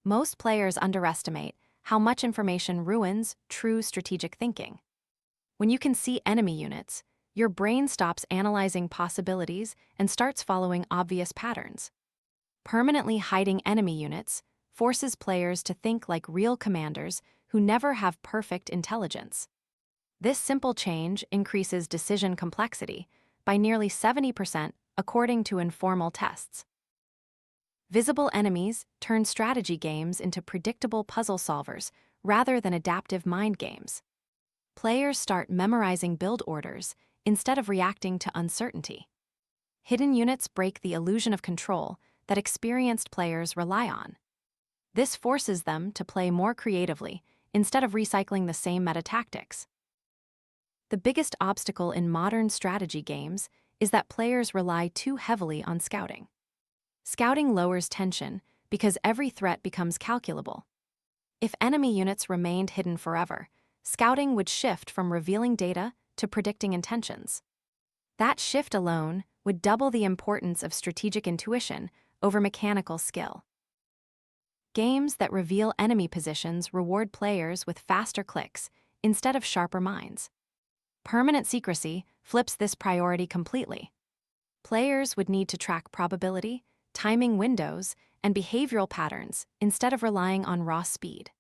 Most players underestimate how much information ruins true strategic thinking. When you can see enemy units, your brain stops analyzing possibilities and starts following obvious patterns. Permanently hiding enemy units forces players to think like real commanders who never have perfect intelligence. This simple change increases decision complexity by nearly 70% according to informal tests. Visible enemies turn strategy games into predictable puzzle solvers rather than adaptive mind games. Players start memorizing build orders instead of reacting to uncertainty. Hidden units break the illusion of control that experienced players rely on. This forces them to play more creatively instead of recycling the same meta tactics. The biggest obstacle in modern strategy games is that players rely too heavily on scouting. Scouting lowers tension because every threat becomes calculable. If enemy units remained hidden forever, scouting would shift from revealing data to predicting intentions. That shift alone would double the importance of strategic intuition over mechanical skill. Games that reveal enemy positions reward players with faster clicks instead of sharper minds. Permanent secrecy flips this priority completely. Players would need to track probability, timing windows, and behavioral patterns instead of relying on raw speed.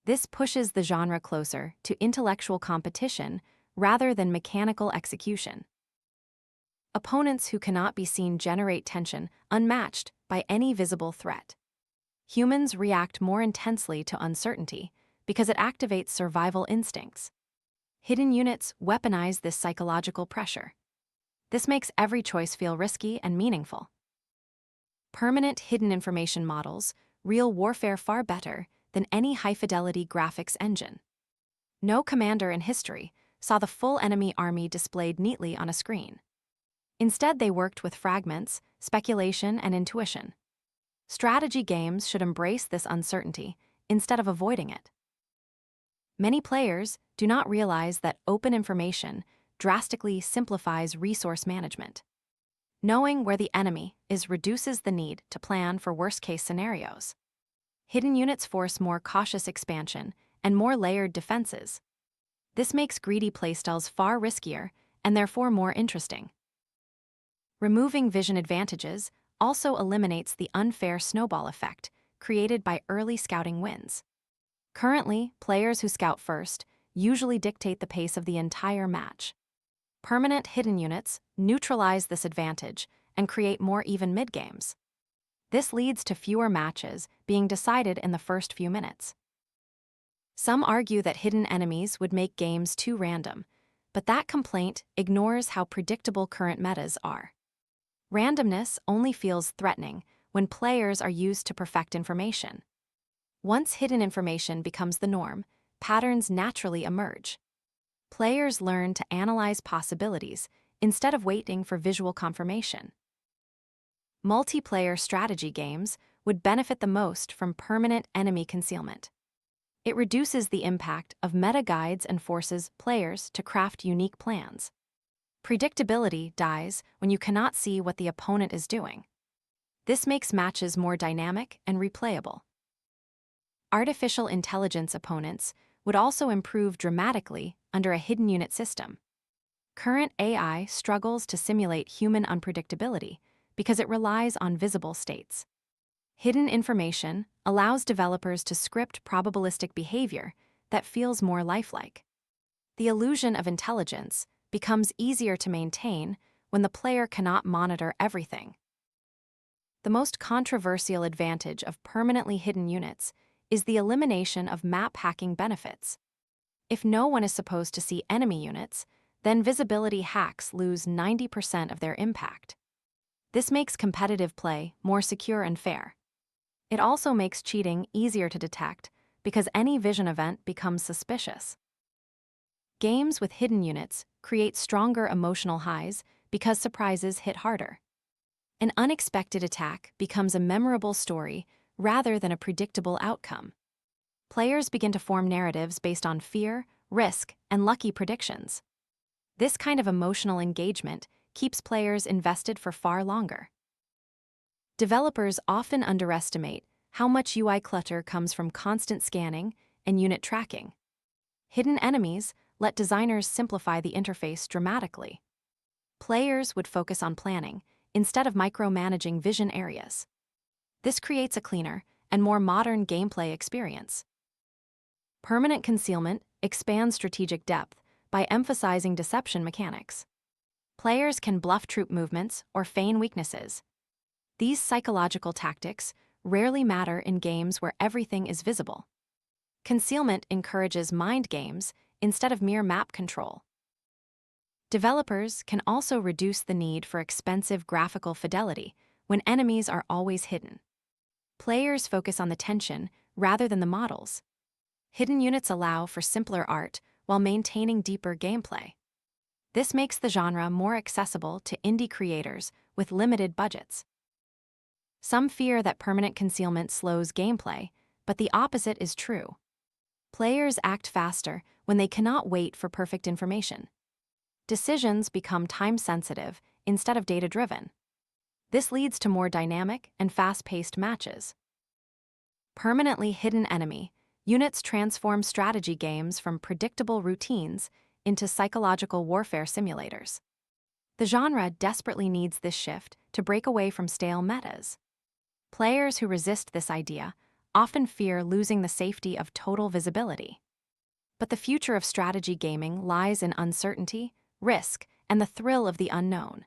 This pushes the genre closer to intellectual competition rather than mechanical execution. Opponents who cannot be seen generate tension unmatched by any visible threat. Humans react more intensely to uncertainty because it activates survival instincts. Hidden units weaponize this psychological pressure. This makes every choice feel risky and meaningful. Permanent hidden information models real warfare far better than any high-fidelity graphics engine. No commander in history saw the full enemy army displayed neatly on a screen. Instead, they worked with fragments, speculation, and intuition. Strategy games should embrace this uncertainty instead of avoiding it. Many players do not realize that open information drastically simplifies resource management. Knowing where the enemy is reduces the need to plan for worst-case scenarios. Hidden units force more cautious expansion and more layered defenses. This makes greedy playstyles far riskier and therefore more interesting. Removing vision advantages also eliminates the unfair snowball effect created by early scouting wins. Currently, players who scout first usually dictate the pace of the entire match. Permanent hidden units neutralize this advantage and create more even mid-games. This leads to fewer matches being decided in the first few minutes. Some argue that hidden enemies would make games too random, but that complaint ignores how predictable current metas are. Randomness only feels threatening when players are used to perfect information. Once hidden information becomes the norm, patterns naturally emerge. Players learn to analyze possibilities instead of waiting for visual confirmation. Multiplayer strategy games would benefit the most from permanent enemy concealment. It reduces the impact of meta guides and forces players to craft unique plans. Predictability dies when you cannot see what the opponent is doing. This makes matches more dynamic and replayable. Artificial intelligence opponents would also improve dramatically under a hidden unit system. Current AI struggles to simulate human unpredictability because it relies on visible states. Hidden information allows developers to script probabilistic behavior that feels more lifelike. The illusion of intelligence becomes easier to maintain when the player cannot monitor everything. The most controversial advantage of permanently hidden units is the elimination of map hacking benefits. If no one is supposed to see enemy units, then visibility hacks lose 90% of their impact. This makes competitive play more secure and fair. It also makes cheating easier to detect because any vision event becomes suspicious. Games with hidden units create stronger emotional highs because surprises hit harder. An unexpected attack becomes a memorable story rather than a predictable outcome. Players begin to form narratives based on fear, risk, and lucky predictions. This kind of emotional engagement keeps players invested for far longer. Developers often underestimate How much UI clutter comes from constant scanning and unit tracking? Hidden enemies let designers simplify the interface dramatically. Players would focus on planning instead of micromanaging vision areas. This creates a cleaner and more modern gameplay experience. Permanent concealment expands strategic depth by emphasizing deception mechanics. Players can bluff troop movements or feign weaknesses. These psychological tactics rarely matter in games where everything is visible. Concealment encourages mind games instead of mere map control. Developers can also reduce the need for expensive graphical fidelity when enemies are always hidden. Players focus on the tension rather than the models. Hidden units allow for simpler art while maintaining deeper gameplay. This makes the genre more accessible to indie creators with limited budgets. Some fear that permanent concealment slows gameplay, but the opposite is true. Players act faster when they cannot wait for perfect information. Decisions become time-sensitive instead of data-driven. This leads to more dynamic and fast-paced matches. Permanently hidden enemy units transform strategy games from predictable routines into psychological warfare simulators. The genre desperately needs this shift to break away from stale metas. Players who resist this idea often fear losing the safety of total visibility. But the future of strategy gaming lies in uncertainty, risk, and the thrill of the unknown.